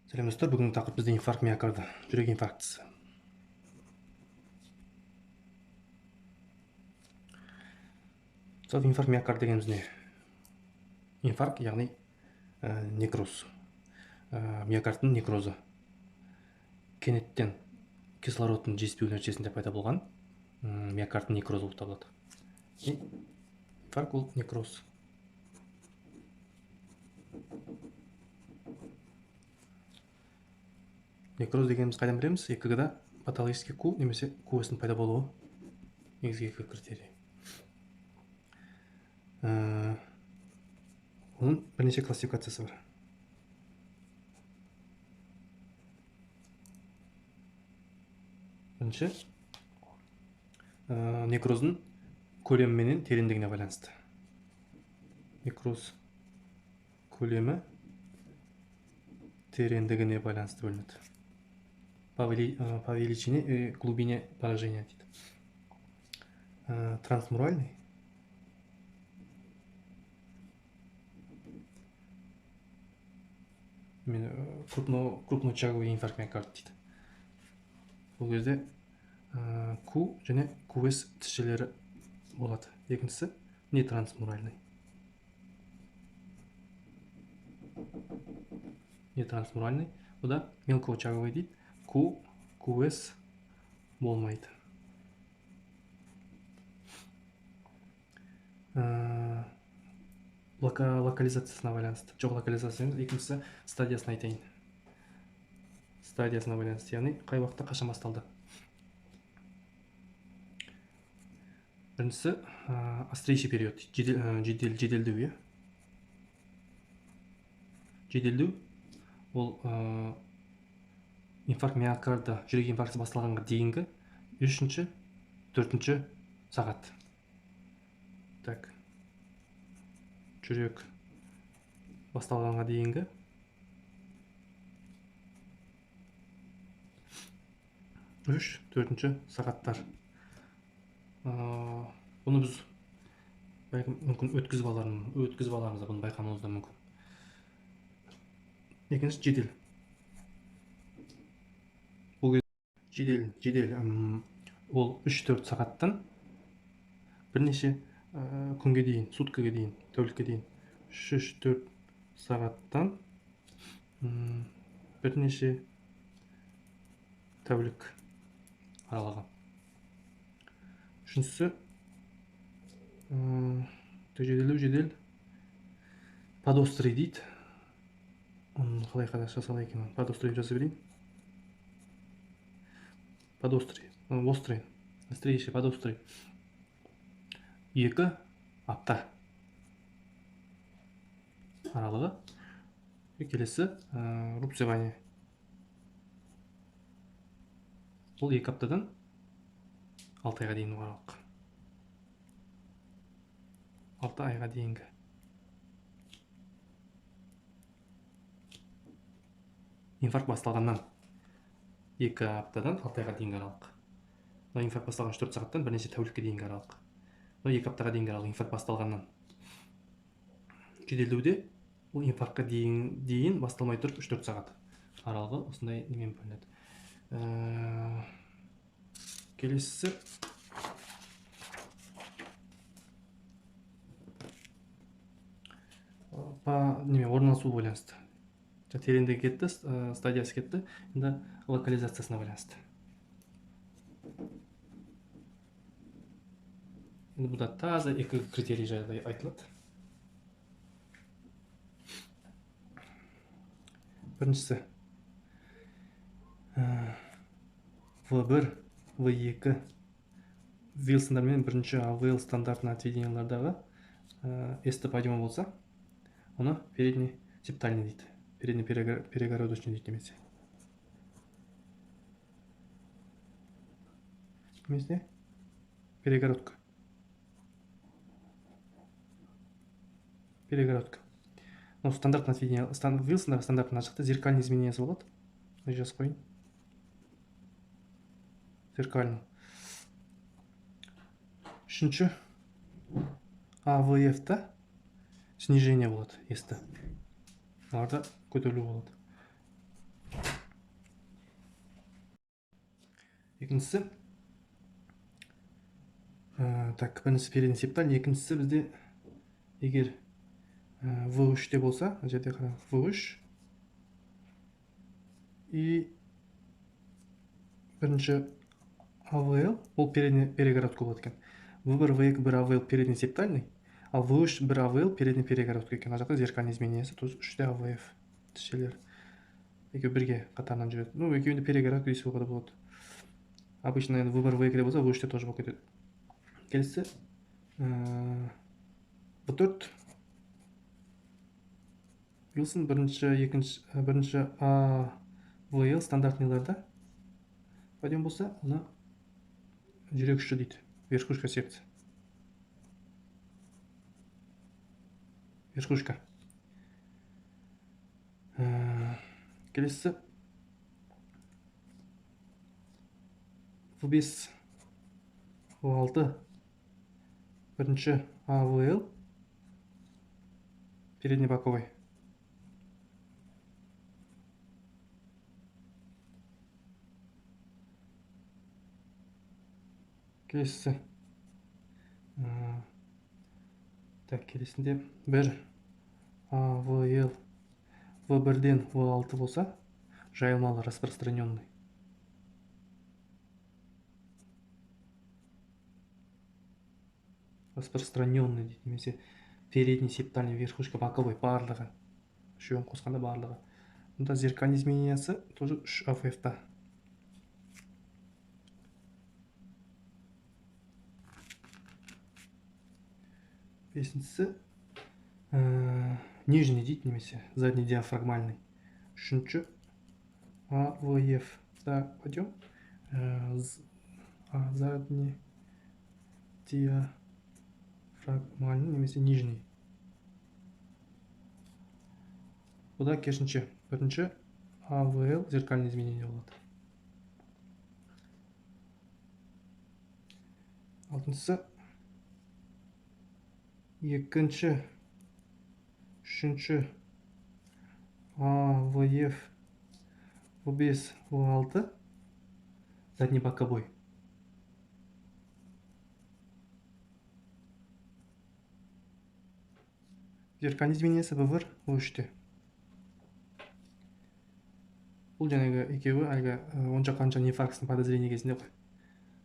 Сәлем достар, бүгінгі тақырып бізде инфаркт миокарда, жүрек инфарктісі. Инфаркт миокард дегеніміз не? Инфаркт, яғни некроз. Миокардтың некрозы. Кенеттен кислородтың жетіспеу нәтижесінде пайда болған миокардтың некрозы болып табылады. Инфаркт ол некроз. Некроз дегеніміз қайдан білеміз? ЭКГ-да патологический Q немесе QS-дің пайда болуы негізгі критерий. Оның бірнеше классификациясы бар. Бірінші, некроздың көлемі менен тереңдігіне байланысты. Некроз көлемі тереңдігіне байланысты бөлінеді. По величине и глубине поражения дейді. Трансмуральный крупночаговый инфаркт миокард дейді. Бұл кезде Q және QS тішелері болады. Екіншісі нетрансмуральный. Нетрансмуральный. Бұда мелкоочаговый дейді. Q, QS болмайды. Локализациясына байланысты. Жоқ локализациясына, екіншісі стадиясына айтайын. Стадиясына байланысты, яғни қай уақытта қашан басталды. Біріншісі острейший период, жеделдеу. Жеделдеу ол инфаркт миокарда, жүрек инфаркті басталғанға дейінгі 3-4 сағат. Так. Жүрек басталғанға дейінгі 3-4 сағаттар. Бұны біз мүмкін өткізіп алармыз, бұны байқамауымыз да мүмкін. Екінші жедел. Бұл жедел ол 3-4 сағаттан бірнеше күнге дейін, суткаға дейін, тәулікке дейін 3-4 сағаттан бірнеше тәулік аралығы. Үшіншісі жедел подострый дейді. Қалай қадақша салай екен, подострый жаза берейін. Подострый, острый, острейший подострый. 2 апта аралығы. Келесі рубцевание. Бұл 2 аптадан 6 айға дейін аралық. 6 айға дейінгі. Инфаркт басталғаннан 2 аптадан 6 айға дейінгі аралық. Инфаркт басталған 4 сағаттан бірнеше тәулікке дейінгі аралық. 2 аптаға дейінгі аралық инфаркт басталғаннан. Жеделдеуде бұл инфарктқа дейін басталмай тұрып 3-4 сағат аралығы осындай немен бөлінеді. Келесісі орналасуы байланысты. Тереңдігі кетті, стадиясы кетті, енді локализациясына байланысты. Енді бұда таза 2 критерий жайлы айтылады. Біріншісі V1, V2 Вилсондар мен бірінші АВЛ стандартына отведениялардағы S-ті подъемы болса, оны передний септальный дейді. Передний перегородочный дейді немесе. Немесе перегородка. Перегородка. Стандартный отведение, Вилсондар стандартына шықты, зеркальный изменениясы болады. Жазып қойын. Зеркальный. Үшінші АВФ-та снижение болады, S-ті. Оларда көтерілу болады. екіншісі так, біріншісі передний септаль, екіншісі бізде егер V3 те болса, мына жерде қара V3 и бірінші AVL ол передний перегородка болады екен. V1, V2, 1 AVL передний септальный, ал V3 1 AVL передний перегородка екен. Ана жақта зеркальный изменениесі, то есть 3 AVF тішелер. Екеуі бірге қатарынан жүреді. Ну, екеуінде перегородка дейсуға да болады. Обычно енді V1, V2 болса, V3 те тоже болып кетеді. Келесі V4 Wilson бірінші AVL стандартныйларда подъем болса, оны жүрек ұшы дейді. Верхушка секция. Верхушка. Келесі V5 V6 бірінші AVL передний боковой. Келесі так, келесінде бір AVL V1-ден V6 болса, жайылмалы, распространенный. Распространенный дейді, немесе передний септальный, верхушка, боковой, барлығы. Үшеуін қосқанда барлығы. Мұнда зеркальный изменениясы тоже 3 AVF-та. Бесіншісі нижний дейді, немесе задний диафрагмальный. Үшінші AVF. Да, пойдем. Задний диафрагмальный, немесе нижний. Бұда керісінше бірінші AVL зеркальный изменение болады. Алтыншысы екінші, үшінші AVF V5 V6 задний боковой. Зеркальный изменениясы V1 V3-те. Бұл жаңағы екеуі әлгі оң жақ қанша инфарктісінің подозрение кезінде ғой.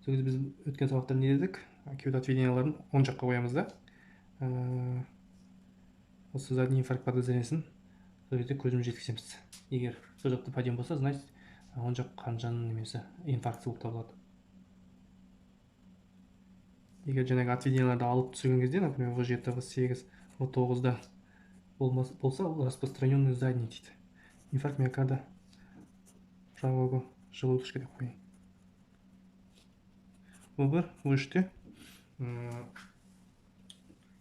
Сол кезде біз өткен сабақта не дедік? Кеуде отведенияларын оң жаққа қоямыз да. Осы задний инфаркт подозрениесін сол кезде көзіміз жеткіземіз. Егер сол жақта подъем болса, значит оң жақ қанжаның немесе инфаркт болып табылады. Егер жаңағы отведенияларды алып түсірген кезде, например, V7, V8, V9-да болса, ол распространенный задний дейді. Инфаркт миокарда правого желудочка деп қояйын. V1, V3-те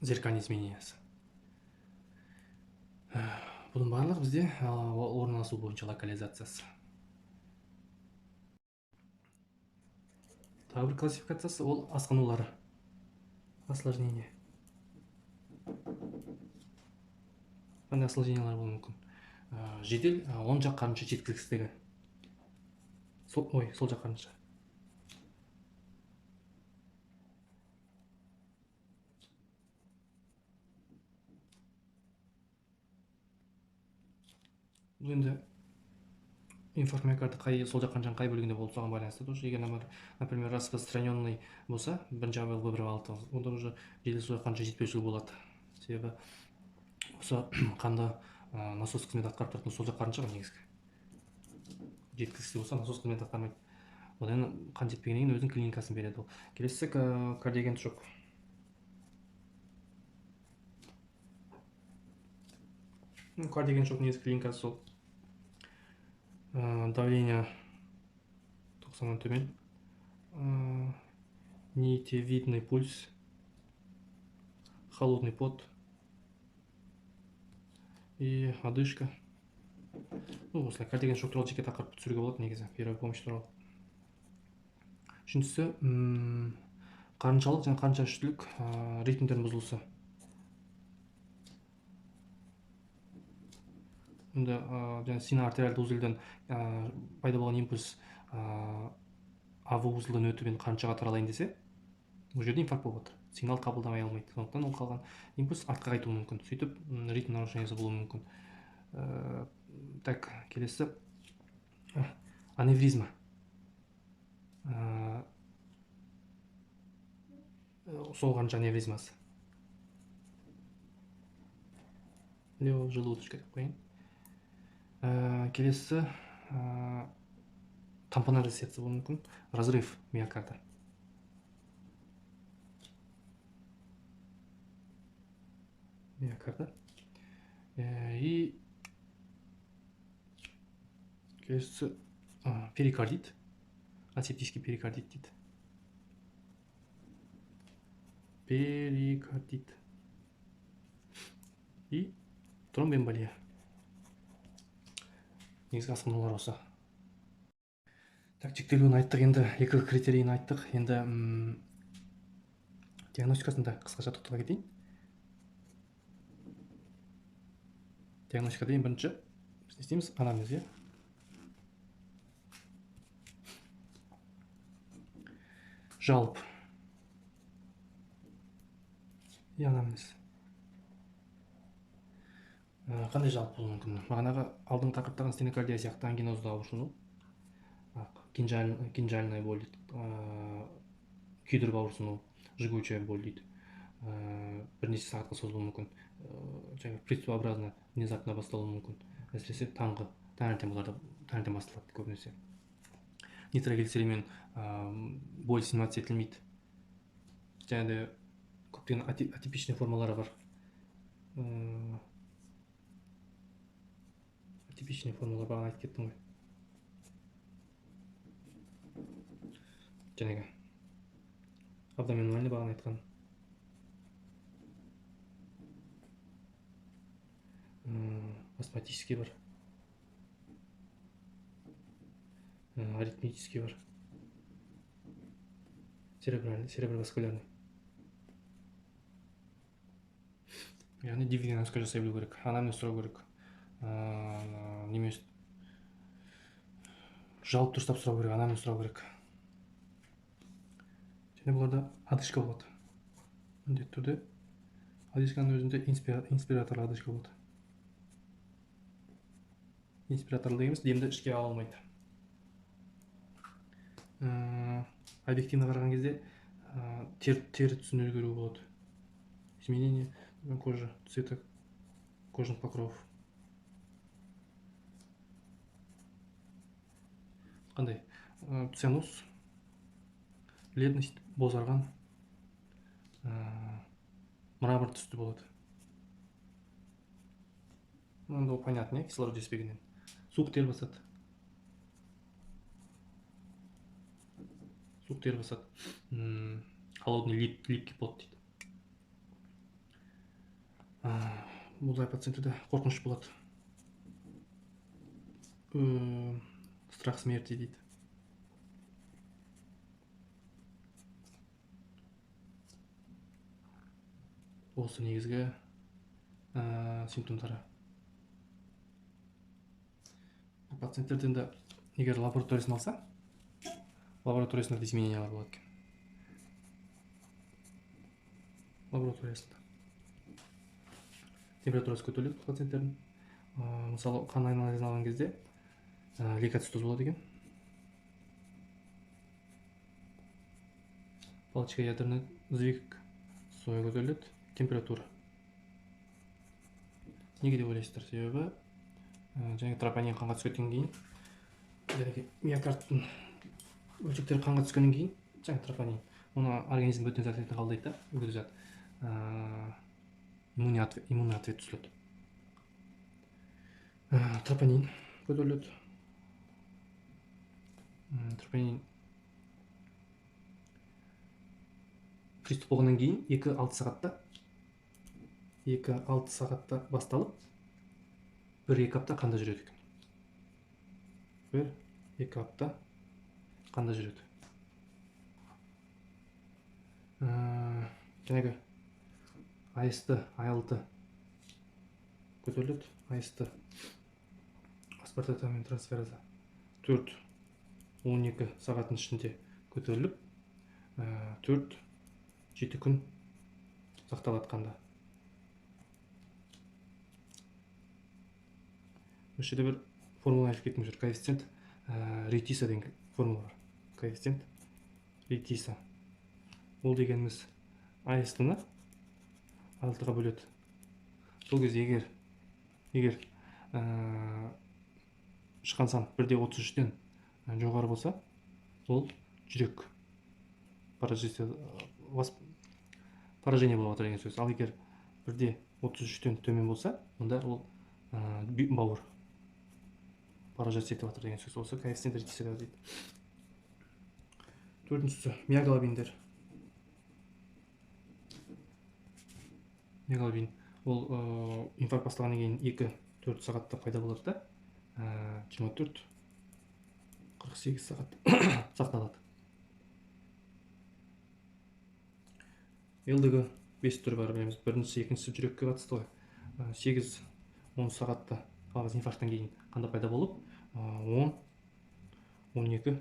зеркальный изменениясы. Бұның барлығы бізде орналасу бойынша локализациясы. Тағы бір классификациясы ол асқынулары. Осложнение. Қандай осложнениялар болуы мүмкін? Жедел оң жақ қарынша жеткіліксіздігі. Сол жақ қарынша. Бұл енді инфаркт миокарда сол жақ қаншаның қай бөлігінде болып соған байланысты. Егер, например, распространенный болса, бірінші AVL V1-6, онда уже жедел сол қанша жетпеушілік болады. Себебі осы қанды насос қызмет атқарып тұратын сол жақ қарынша негізгі. Жеткіліксіз болса, насос қызмет атқармайды. Одан қан жетпегеннен кейін өзінің клиникасын береді ол. Келесі кардиоген шок. Кардиоген шок негізгі клиникасы сол. Давление 90-нан төмен. Нитевидный пульс. Холодный пот. И одышка. Осылай кардиоген шок туралы жеке тақырып түсіруге болады негізі, первая помощь туралы. Үшіншісі қарыншалық және қанша үштілік ритмдердің бұзылысы. Сина артериалды узелден пайда болған импульс ав узылдан өтіп енді қаншаға таралайын десе, бұл жерде инфаркт болып жатыр, сигнал қабылдамай алмайды, сондықтан ол қалған импульс артқа қайтуы мүмкін, сөйтіп ритм нарушениесі болуы мүмкін. Так, келесі аневризма. Солғаншы аневризмасы. Левый желудочка деп қояйын. Келесі тампонажды сердце болуы мүмкін, разрыв миокарда. И келесі перикардит, асептический перикардит дейді. Перикардит и тромбоэмболия. Негізгі асқынулар осы. Так, жіктелуін айттық, енді екі критерийін айттық. Енді диагностикасында қысқаша тоқтала кетейін. Диагностикада ең бірінші біз не істейміз? Анамнез, иә. Жалоб и анамнез. Қандай жалоб болуы мүмкін? Бағанағы алдыңғы тақырыптағы стенокардия сияқты ангинозды ауырсыну, кинжальная боль дейді, күйдіріп ауырсыну, жгучая боль дейді, бірнеше сағатқа созылуы мүмкін, жаңағы приступообразно внезапно басталуы мүмкін, әсіресе таңертең басталады көбінесе. Нитроглицеримен боль стимуляция етілмейді. Және көптеген атипичный формалары бар. Атипичный формалар бағана айтып кеттім ғой. Жәнегі абдоминальный бағана айтқан. Астматический бар. Аритмический бар. Цереброваскулярный. Яғни дивиденозка жасай білу керек, анамнез сұрау керек. Немес жалып дұрыстап сұрау керек, анамнез сұрау керек. Және бұларда одышка болады. Міндетті түрде одышканың өзінде инспираторлы одышка болады. Инспираторлы емес, демді ішке ала алмайды. Объективно қараған кезде тері түсін өзгеру болады. Изменение кожи, цвета кожных покровов. Қандай? Цианоз, бледность, бозарған, мрамор түсті болады. Онда ол понятно, кислород жетіспегеннен. Суық тер басады. Суық тер басады. Холодный липкий пот дейді. Бұлдай пациенттерде қорқыныш болады. Страх смерти дейді. Осы негізгі симптомдары. Пациенттерден де егер лабораториясын алса, лабораториясында изменениялар болады екен. Лабораториясында температурасы көтеріледі пациенттердің. Мысалы, қан анализін алған кезде лейкоцитоз болады екен. Палочка ядерный сдвиг, соя көтеріледі, температура. Неге деп ойлайсыздар? Себебі және тропонин қанға түскеннен кейін, және миокардтың бөлшектері қанға түскеннен кейін, және тропонин, оны организм бөтен зат ретінде қабылдайды да, өгіз зат. Иммунный ответ түсіледі. Тропонин көтеріледі. Тропонин приступ болғаннан кейін 2-6 сағатта басталып, 1-2 апта қанда жүреді екен. 1-2 апта қанда жүреді. Жәнегі АСТ, АЛТ көтеріледі. АСТ аспартатамин трансфераза 4-12 сағаттың ішінде көтеріліп 4-7 күн сақталатқанда. Осы жерде бір формула айтып кеттім, коэффициент Ретиса деген формула бар. Коэффициент Ретиса. Ол дегеніміз АС-ны 6-ға бөледі. Сол кезде егер шыққан сан 1/33-тен жоғары болса, ол жүрек поражение болып жатыр деген сөз. Ал егер 1/33-тен төмен болса, онда ол бауыр поражение етіп жатыр деген сөз. Осы коэффициент Ретиса дейді. Төртіншісі миоглобиндер. Миоглобин ол инфаркт басталғаннан кейін 2-4 сағатта пайда болады да, 24-48 сағат сақталады. ЛДГ 5 түрі бар, білеміз. Біріншісі, екіншісі жүрекке қатысты ғой. 8-10 сағатта жалғыз инфаркттан кейін қанда пайда болып, 10-12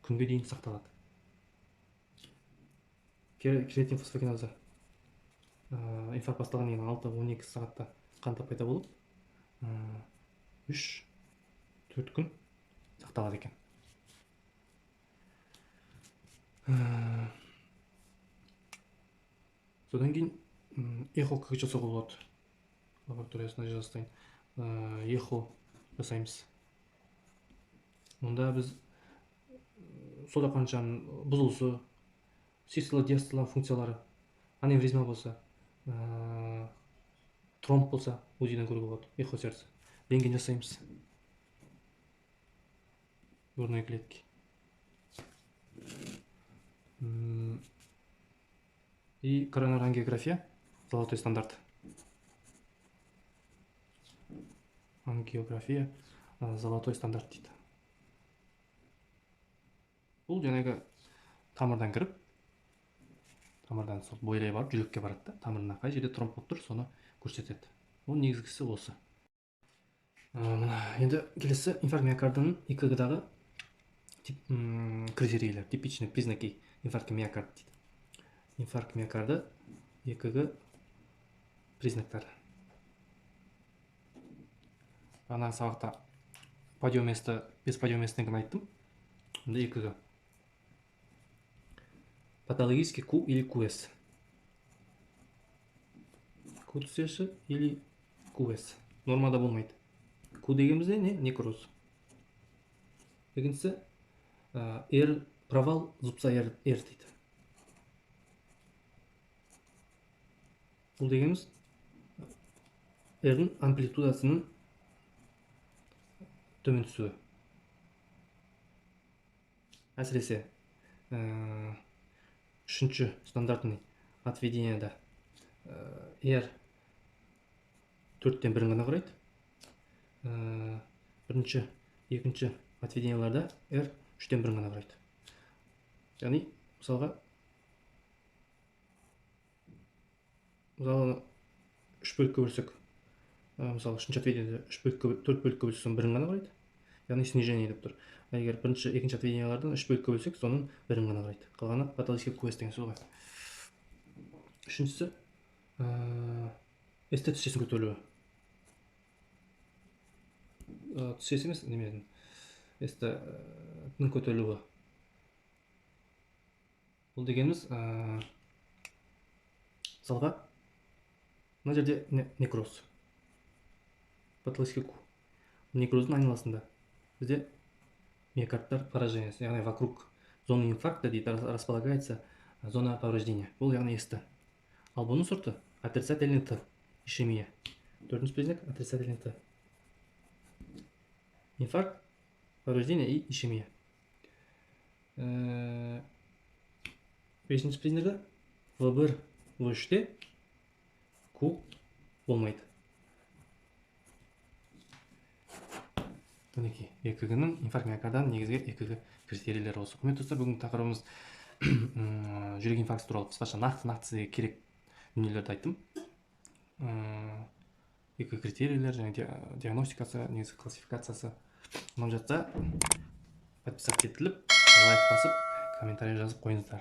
күнге дейін сақталады. Креатин фосфогеназа инфаркт басталғаннан кейін 6-12 сағатта қанда пайда болып, 3-4 күн сақталады екен. Содан кейін эхо жасауға болады. Лабораториясында жасайтын эхо жасаймыз. Онда біз сода қаншаның бұзылысы, систола, диастола функциялары, аневризма болса, тромб болса, УЗИ-ден көруге болады. Эхо сердце. Рентген жасаймыз. Грудной клетки. И коронарная ангиография, золотой стандарт. Ангиография, золотой стандарт дейді. Бұл жаңағы тамырдан кіріп, тамырдан сол бойлай барып жүрекке барады. Тамырына қай жерде тромб болып тұр, соны көрсетеді. Ол негізгісі осы. Енді келесі инфаркт миокардының ИКГ-дағы критерийлер, типичный признаки инфаркта миокарда дейді. Инфаркт миокарда ИКГ признактары. Ана сабақта подиуместі, без подиуместен айттым. Онда ИКГ. Патологический Q или QS. QS или QS. Нормада болмайды. Q дегенімізде не? Некроз. Екіншісі R провал зубца R дейді. Бұл дегеніміз R-ның амплитудасының төмен түсуі. Әсіресе үшінші стандартный отведенияда R 4-тен 1 ғана құрайды. Бірінші, екінші отведенияларда R 3-тен 1 ғана құрайды. Яғни, мысалға 3 бөлікке бөлсек, мысалы үшінші отведенияда 4 бөлікке бөлсек, соның 1 ғана құрайды. Яғни снижение деп тұр. Егер бірінші, екінші отведениялардан 3 бөлікке бөлсек, соның 1 ғана құрайды. Қалғаны патологический QS деген сөз ғой. Үшіншісі СТ түсесінің көтерілуі. Түсес емес, немеден СТ-ның көтерілуі. Бұл дегеніміз мысалға мына жерде некроз. Патологический Q. Некроздың айналасында бізде миокардтар поражениясы, яғни вокруг зоны инфаркта дейді, располагается зона повреждения. Бұл яғни СТ. Ал бұның сұрты отрицательный Т, ишемия. Төртінші признак отрицательный Т. Инфаркт, повреждение и ишемия. Бесінші признагі В1, В3-те Q болмайды. Мінекей, ЕКГ-ның инфаркт миокарданың негізгі ЕКГ критерийлері осы. Құрметті достар, бүгінгі тақырыбымыз жүрек инфаркты туралы қысқаша нақты сізге керек дүниелерді айттым. ЕКГ критерийлер және диагностикасы, негізгі классификациясы ұнап жатса, подписаться етіліп, лайк басып, комментарий жазып қойыңыздар.